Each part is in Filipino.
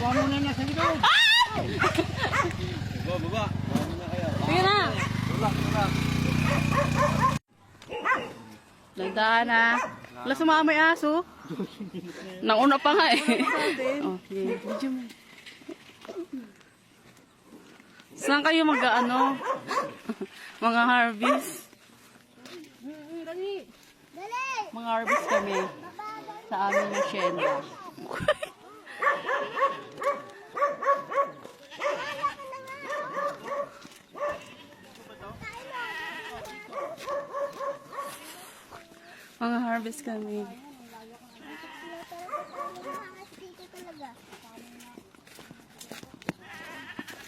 Baba muna na sa likod. Baba. Baba muna kayo. Sige na. Tulak. Nagdaan na. Wala sumama yung aso. Nauna pa nga eh. Okay. Medyo mo. Saan kayo mag-ano? Mga harvest? Dali! Mga harvest kami. Sa amin yung Shenda. Mga harvest kami.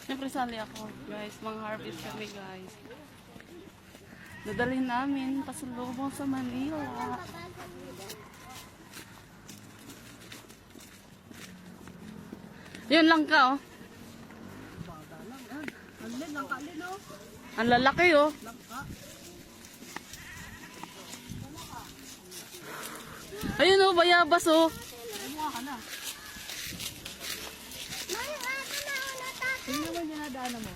Siyempre sali ako, guys. Mga harvest kami, guys. Dadalhin namin pasalubong sa Manila. Yun lang ka, oh. Ang lalaki, oh. Ayun, oh, bayabas, oh. Tingnan mo yung nadaanan mo.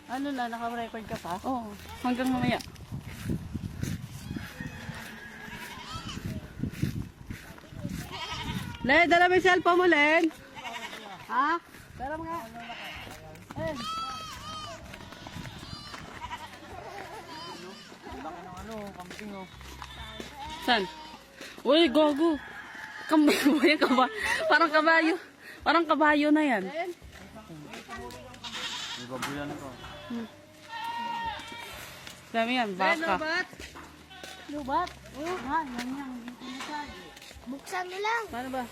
Ano na, naka-record ka pa? Oo, hanggang mamaya. Len, dala mo yung cellphone mo, Len. Ha? Dala mo nga. Len. Saan? Uy, gogo. Kamay ba? Parang kabayo. Parang kabayo na yan. May babuyan ko. Dami yan, baka. Lubat? Ha, yan yan. Buksan mo lang. Paano ba?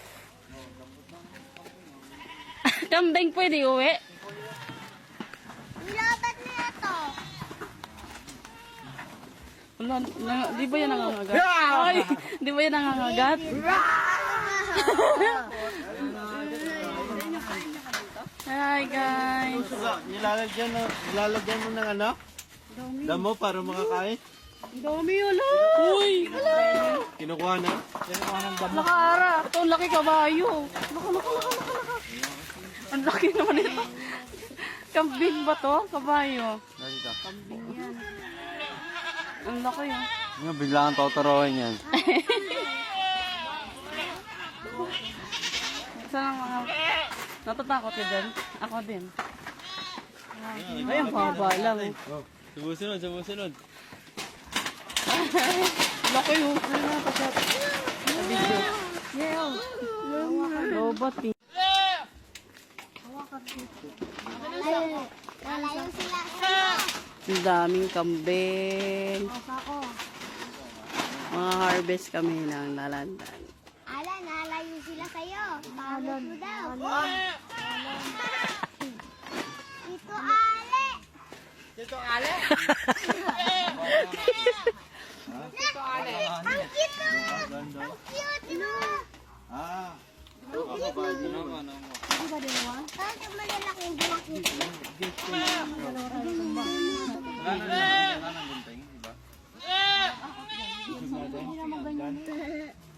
Kambing pwede uwi? Nilabat niya ito. Wala, di ba yan nangangagat? Ay, di ba yan nangangagat? Hi guys. Nilalagyan mo ng ano? Damo para makakain? Ang dami wala. Uy! Kinukuha na? Nakaara. Ito, ang laki kabayo. Laka. Ang laki naman ito. Kambing ba to? Kabayo. Dito. Ang laki oh. Nga, bigla kang totorohin yan. Saan ang mga... Natatakot ka dyan? Ako din. Ay, ang baba lang. Oh, sumusunod. Laki oh. Robot eh. Lalayo sila. Ang daming kambing. Mga harvest kami ng nalandan. Ala, nalayo sila sa'yo. Pagod mo daw. Ito, Ale. Dito, Ale. Ang cute mo. Ang cute mo. Ah. Bakit yung malalaking buwakit mo?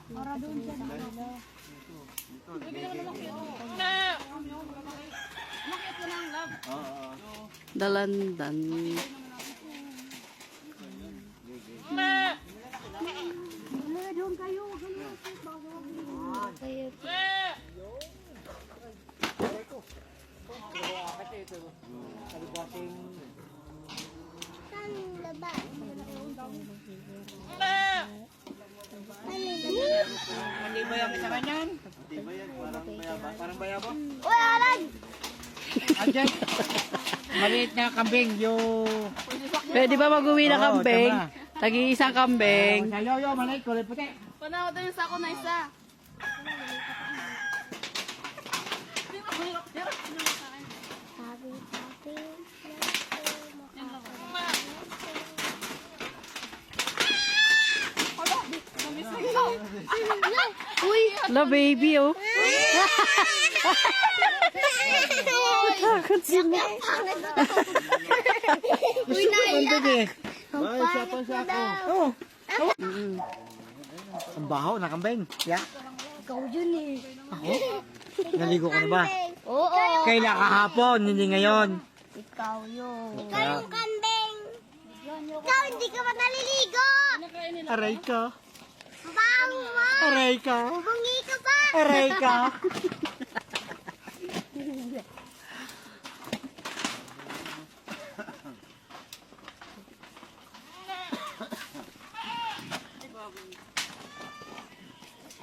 Para doon siya nakala. Dalandan. Doon kayo. Kayo. Saan yung laban? Hindi ba yung isa kanyan? Parang bayaba. Uy, Alan! Ajay. Maliit na kambing. Pwede ba mag-uwi na Oo, kambing? tama. Tagi-isang kambing. Yo, maliit. Kulay puti. Panaw tayo sa ako na isa. Uy! Hello, baby, oh. Takot sila. Uy, naiyak! Ay, isa pa. Oh. Ang baho na kambing. Yeah. Ikaw yun eh. Naligo ka na ba? Oo. Kailan kahapon, hindi ngayon. Ikaw yun. Ikaw yung kambing. Ikaw hindi ka ba naliligo? Aray ka. Bango mo. Aray ka. Bungi ka pa. Aray ka.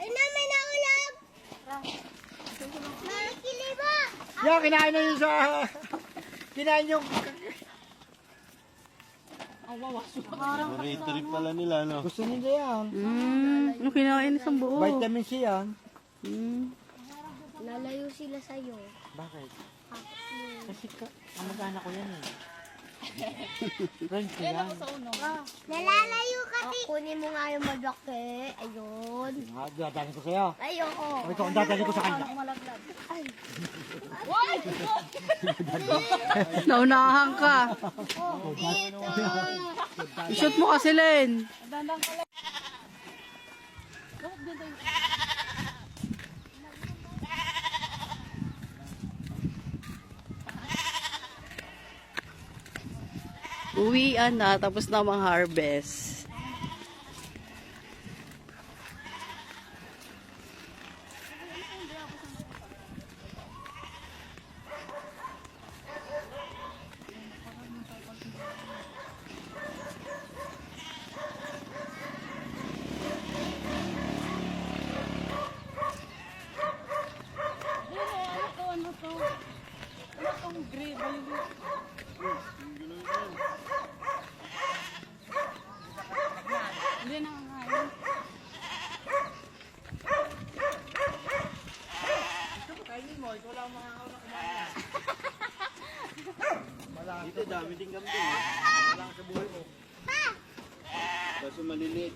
Ay namin na ulam. Nakikiliba. Yo, kinain na yun sa... Kinain yung... Trip pala nila, no? Gusto nila yan. Yung kinain isang buo. Vitamin C yan. Lalayo sila sa'yo. Bakit? Kasi kamag-anak ko yan eh. Friend ko yan. Nalalayo kasi. Kunin mo nga yung malaki. Ayun. Dadalhin ko sa'yo. Ayoko. O ikaw, ang dadalhin ko sa kanya. Naunahan ka. Dito. I-shoot mo kasi, Len. Uwian na, tapos na mga harvest. Dito, dami din kambing. Wala ka sa buhay mo. Kaso maliliit.